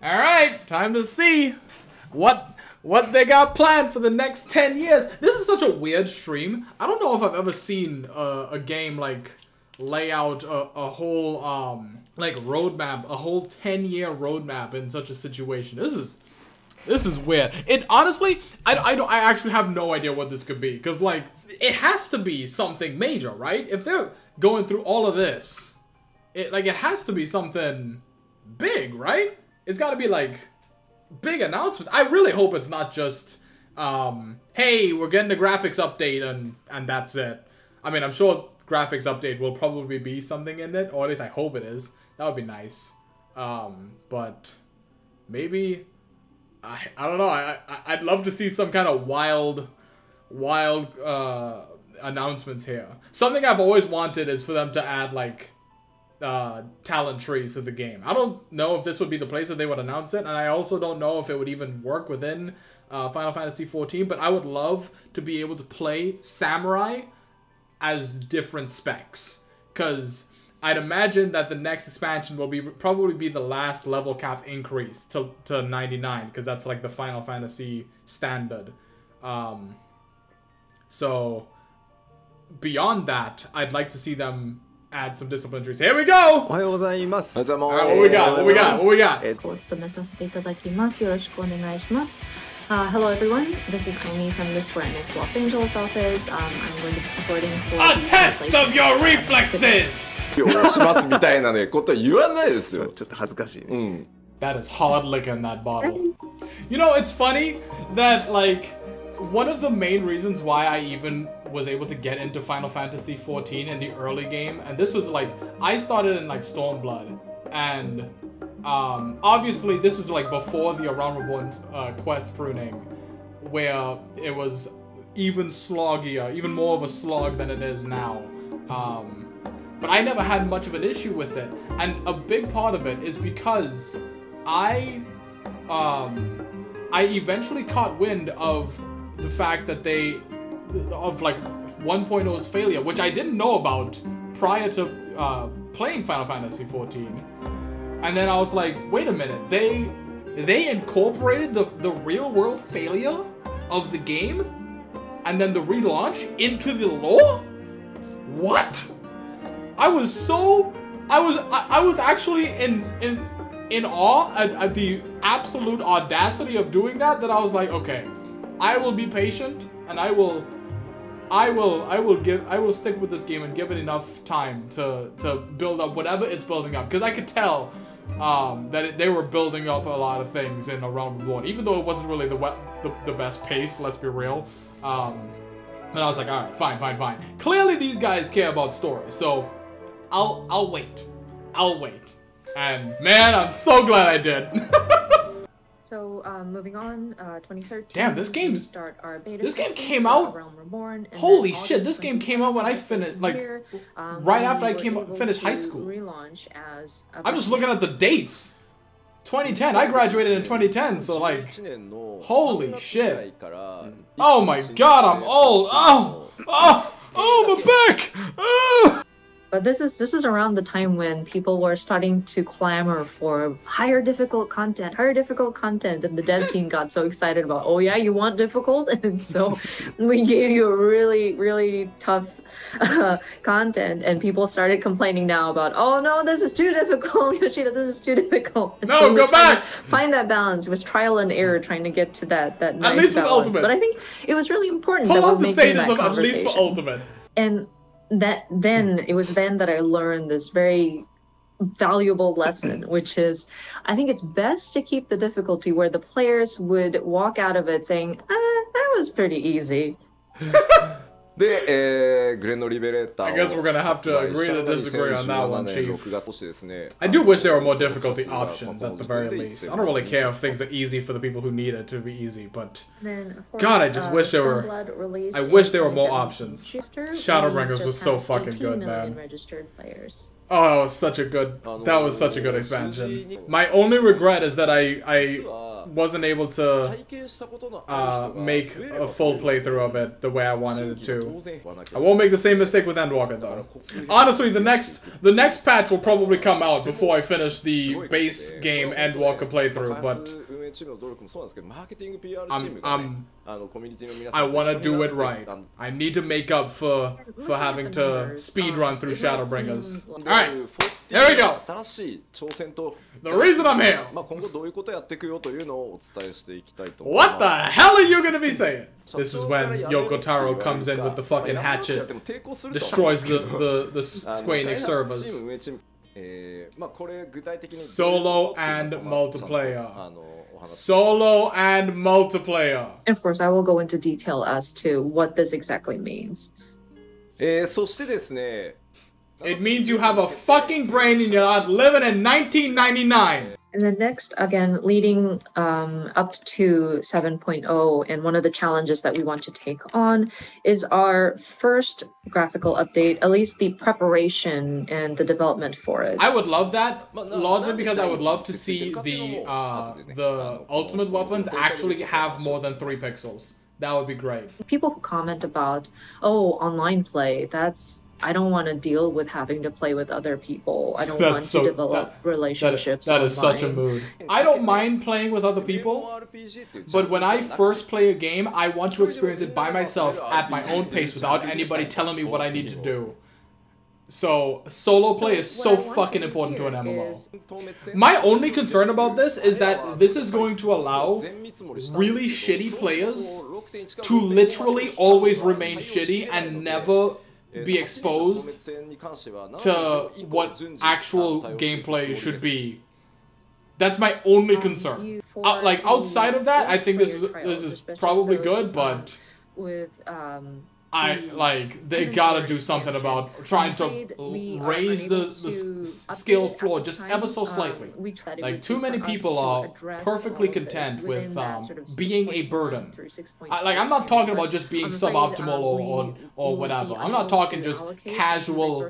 Alright, time to see what they got planned for the next 10 years. This is such a weird stream. I don't know if I've ever seen a game like lay out a whole like roadmap, a whole 10-year roadmap in such a situation. This is weird. It honestly, I actually have no idea what this could be, because like it has to be something major, right? If they're going through all of this, it has to be something big, right? It's got to be like big announcements. I really hope it's not just hey, we're getting the graphics update and that's it. I mean, I'm sure graphics update will probably be something in it, or at least I hope it is. That would be nice. But maybe I don't know. I'd love to see some kind of wild announcements here. Something I've always wanted is for them to add like talent trees to the game. I don't know if this would be the place that they would announce it, and I also don't know if it would even work within Final Fantasy XIV, but I would love to be able to play Samurai as different specs, because I'd imagine that the next expansion will probably be the last level cap increase to 99, because that's like the Final Fantasy standard. So beyond that, I'd like to see them add some discipline trees. Here we go! Alright, what we got? Hello everyone, this is Kami from the Square Enix Los Angeles office. I'm going to be supporting a test of your reflexes! That is hard liquor in that bottle. You know, it's funny that like one of the main reasons why I even was able to get into Final Fantasy XIV in the early game, and this was like, I started in like Stormblood, and obviously this is like before the Around Reborn quest pruning, where it was even sloggier, even more of a slog than it is now. But I never had much of an issue with it, and a big part of it is because I eventually caught wind of the fact that of like 1.0's failure, which I didn't know about prior to playing Final Fantasy XIV. And then I was like, wait a minute, they incorporated the real world failure of the game and then the relaunch into the lore? What? I was actually in awe at the absolute audacity of doing that I was like, okay, I will be patient and I will stick with this game and give it enough time to build up whatever it's building up, because I could tell that they were building up a lot of things in Around Reborn, even though it wasn't really the best pace, let's be real. And I was like, all right, fine. Clearly these guys care about story, so I'll wait. And man, I'm so glad I did. So moving on, 2013. Damn, this game came out. Reborn, holy shit, this game came out when I finished, like, right after I finished high school. Relaunch as I'm just looking at the dates. 2010. I graduated in 2010, so like, holy shit. Oh my god, I'm old. Oh, my back. Oh. But this is around the time when people were starting to clamor for higher difficult content, and the dev team got so excited about, oh yeah, you want difficult? And so we gave you a really tough content, and people started complaining now about, oh no, this is too difficult, Yoshida, this is too difficult. And no, so go back! Find that balance. It was trial and error trying to get to that nice at least balance. For Ultimate. But I think it was really important Pull that out we're the making status that of at conversation. least for Ultimate. And it was then that I learned this very valuable lesson, which is, I think it's best to keep the difficulty where the players would walk out of it saying, that was pretty easy. I guess we're gonna have to agree to disagree on that one, Chief. I do wish there were more difficulty options at the very least. I don't really care if things are easy for the people who need it to be easy, but God, I just wish there were. I wish there were more options. Shadowbringers was so fucking good, man. Oh, such a good. That was such a good expansion. My only regret is that I wasn't able to make a full playthrough of it the way I wanted it to. I won't make the same mistake with Endwalker though. Honestly, the next patch will probably come out before I finish the base game Endwalker playthrough, but I want to do it right. I need to make up for having to speedrun through Shadowbringers. Alright, here we go. The reason I'm here. What the hell are you gonna be saying? This is when Yoko Taro comes in with the fucking hatchet, destroys the Square Enix servers. Solo and multiplayer. Solo and multiplayer. Of course, I will go into detail as to what this exactly means. It means you have a fucking brain and you're not living in 1999. And then next, again, leading up to 7.0, and one of the challenges that we want to take on is our first graphical update, at least the preparation and the development for it. I would love that, largely because I would love to see the ultimate weapons actually have more than 3 pixels. That would be great. People who comment about, oh, online play, I don't want to deal with having to play with other people. I don't want to develop relationships That is such a mood. I don't mind playing with other people, but when I first play a game, I want to experience it by myself at my own pace without anybody telling me what I need to do. So, solo play is so fucking important to an MMO. My only concern about this is that this is going to allow really shitty players to literally always remain shitty and never be exposed to what actual gameplay should be. That's my only concern. Like, outside of that, I think this is probably good, but they gotta do something about trying to raise the skill floor just ever so slightly. Like, too many people are perfectly content with being a burden. I'm not talking about just being suboptimal or whatever. I'm not talking just casual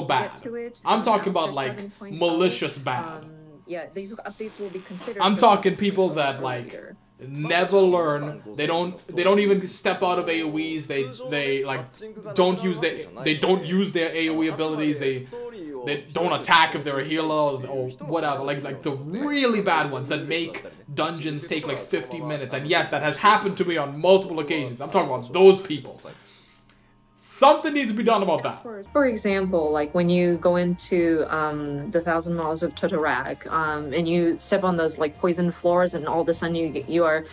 bad. I'm talking about, like, malicious bad. Yeah, these updates will be considered. I'm talking people that, like, never learn. They don't even step out of AoEs. They like don't use their AoE abilities. They don't attack if they're a healer or whatever. Like the really bad ones that make dungeons take like 50 minutes. And yes, that has happened to me on multiple occasions. I'm talking about those people. Something needs to be done about that. For example, like when you go into the 1,000 Miles of Totorak, and you step on those like poison floors, and all of a sudden you are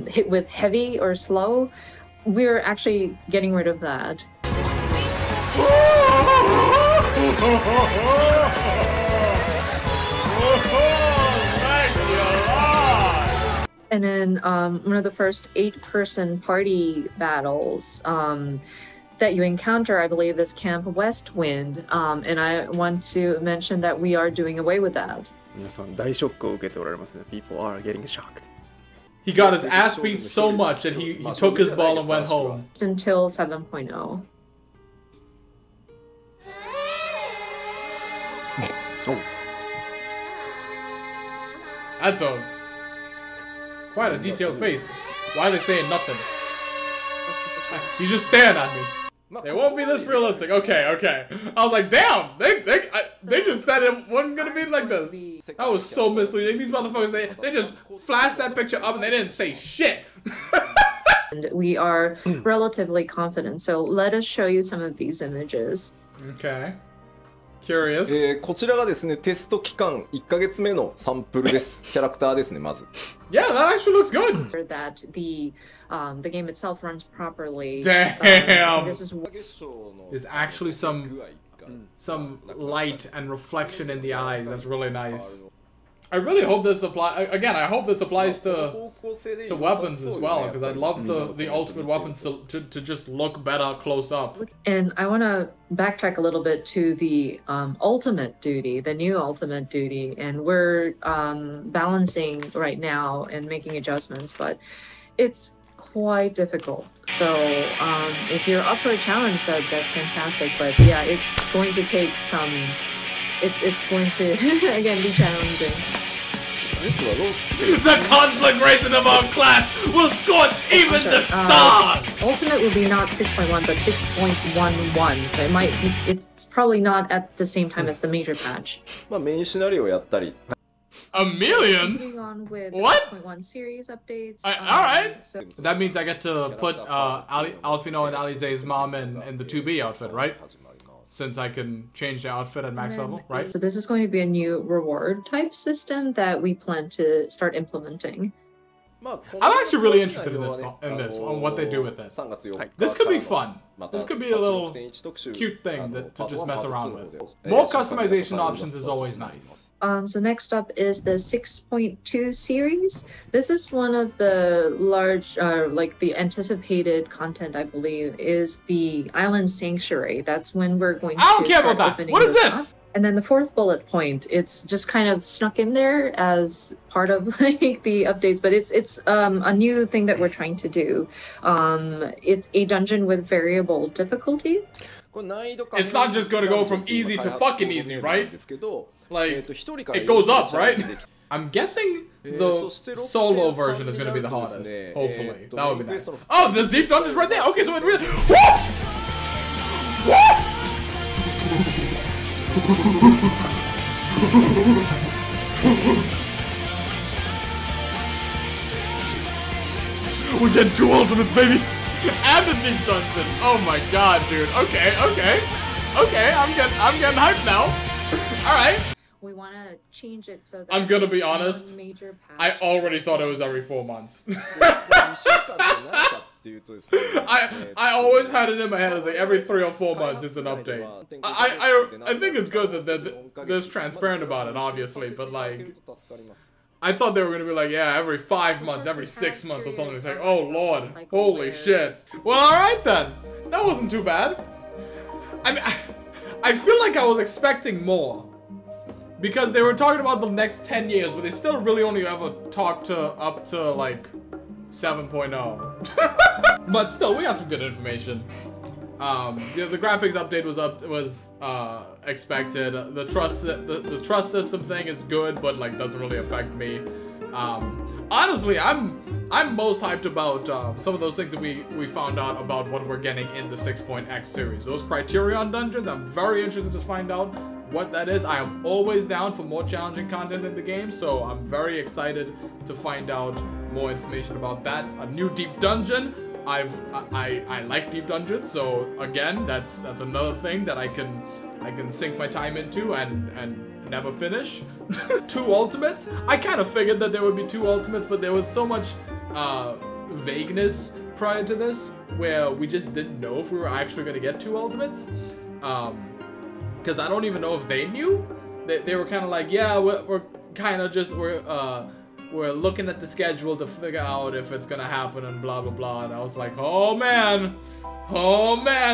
hit with heavy or slow. We're actually getting rid of that. And then one of the first 8-person party battles that you encounter, I believe, is Camp Westwind, and I want to mention that we are doing away with that. People are getting shocked. He got his ass beat so much that he took his ball and went home. Until 7.0. Oh. That's quite a detailed face. Why are they saying nothing? He's just staring at me. They won't be this realistic. Okay. I was like, damn, they just said it wasn't gonna be like this. That was so misleading. These motherfuckers, they just flashed that picture up and they didn't say shit. And we are relatively confident, so let us show you some of these images. Okay. Curious. こちらがですね、テスト期間1ヶ月目のサンプルです。キャラクターですね、まず。Yeah, that actually looks good. That the game itself runs properly. Damn. This is There's actually some light and reflection in the eyes. That's really nice. I really hope this applies. Again, I hope this applies to weapons as well, because I'd love the ultimate weapons to just look better close up. And I want to backtrack a little bit to the ultimate duty, the new ultimate duty, and we're balancing right now and making adjustments, but it's quite difficult. So if you're up for a challenge, that's fantastic. But yeah, it's going to take some. It's going to again be challenging. 実はロー The conflagration of our class will scorch even the stars! Ultimate would be not 6.1 but 6.11, so it's probably not at the same time as the major patch. まあメインシナリオをやったり Millions? Continuing on with What? 6.1 series updates. Alright. So That means I get to put Alfino and Alize's mom in the 2B outfit, right? Since I can change the outfit at max level, right? So this is going to be a new reward type system that we plan to start implementing. まあ I'm actually really interested in this, on what they do with it. 3月4日 This could be fun. また This could be a little 8.1特集 cute thing to just mess around with. パート1 More パート2 customization で options is always nice. So next up is the 6.2 series. This is one of the large, like the anticipated content, I believe, is the Island Sanctuary. That's when we're going to I don't care start about that. opening What is this this? up. And then the fourth bullet point, it's just kind of snuck in there as part of like the updates, but it's a new thing that we're trying to do. It's a dungeon with variable difficulty. これ難易度 It's not just gonna go from easy to fucking easy, right? ですけど Like, 一人から it goes up, チャレン right? ジでき I'm guessing the そして solo 6.3 version is gonna be the になると hardest. ですね Hopefully. That would be メインクエ nice. ストの Oh, the deep dungeon's right there! Okay, so it really... What?! What?! We get 2 ultimates, baby! And a deep dungeon! Oh my god, dude. Okay, okay. Okay, I'm getting hyped now. Alright. We want to change it so that I'm gonna be it's one honest. major I patch. already thought it was every 4 months. 2週間って何かっていうとですね I always had it in my head as like every 3 or 4 months it's an update. I think it's good that they're transparent about it, obviously, but like I thought they were gonna be like, yeah, every 5 months, every 6 months or something. It's like, oh lord, holy shit. Well, alright then. That wasn't too bad. I mean, I feel like I was expecting more. Because they were talking about the next 10 years, but they still really only ever talked up to like 7.0. But still, we got some good information. The graphics update was expected. The trust system thing is good, but like doesn't really affect me. Honestly, I'm most hyped about some of those things that we found out about what we're getting in the 6.x series. Those Criterion dungeons, I'm very interested to find out what that is. I am always down for more challenging content in the game, so I'm very excited to find out more information about that. A new deep dungeon. I like deep dungeons, so again, that's another thing that I can sink my time into and never finish. 2 ultimates. I kind of figured that there would be 2 ultimates, but there was so much vagueness prior to this where we just didn't know if we were actually gonna get 2 ultimates. Because I don't even know if they knew. They were kind of like, yeah, we're kind of just we're looking at the schedule to figure out if it's gonna happen and blah blah blah. And I was like, oh man.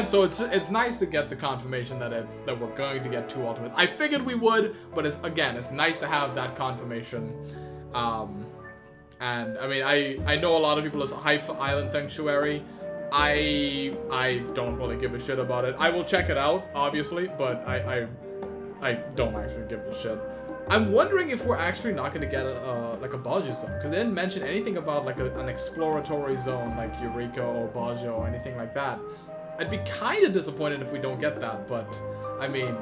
So it's nice to get the confirmation that we're going to get 2 ultimates. I figured we would, but it's nice to have that confirmation. And I mean, I know a lot of people is hyped for Island Sanctuary. I don't really give a shit about it. I will check it out, obviously, but I don't actually give a shit. I'm wondering if we're actually not gonna get like a Baja zone, because they didn't mention anything about like an exploratory zone like Eureka or Baja or anything like that. I'd be kind of disappointed if we don't get that, but I mean,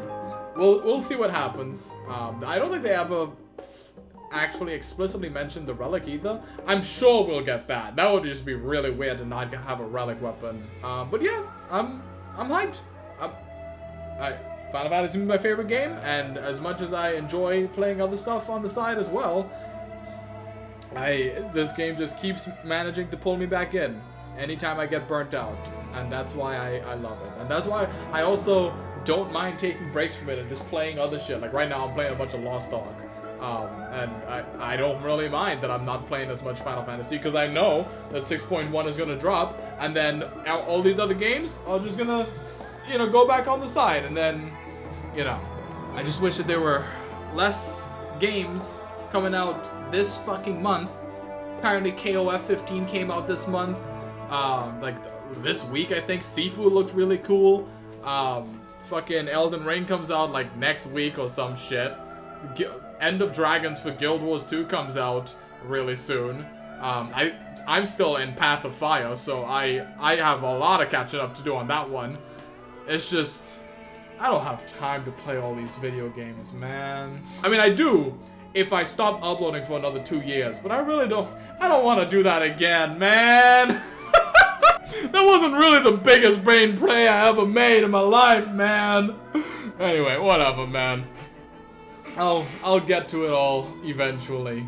we'll see what happens. I don't think they ever actually explicitly mentioned the relic either. I'm sure we'll get that. That would just be really weird to not have a relic weapon. But yeah, I'm hyped. Final Fantasy is my favorite game, and as much as I enjoy playing other stuff on the side as well, this game just keeps managing to pull me back in anytime I get burnt out, and that's why I love it. And that's why I also don't mind taking breaks from it and just playing other shit. Like right now I'm playing a bunch of Lost Ark. And I don't really mind that I'm not playing as much Final Fantasy, because I know that 6.1 is gonna drop, and then all these other games are just gonna, you know, go back on the side, and then, you know, I just wish that there were less games coming out this fucking month. Apparently KOF 15 came out this month. Like this week, I think Sifu looked really cool. Fucking Elden Ring comes out like next week or some shit. End of Dragons for Guild Wars 2 comes out really soon. I'm still in Path of Fire, so I have a lot of catching up to do on that one. It's just, I don't have time to play all these video games, man. I mean, I do if I stop uploading for another 2 years, but I don't want to do that again, man. That wasn't really the biggest brain play I ever made in my life, man. Anyway, whatever, man. I'll get to it all eventually.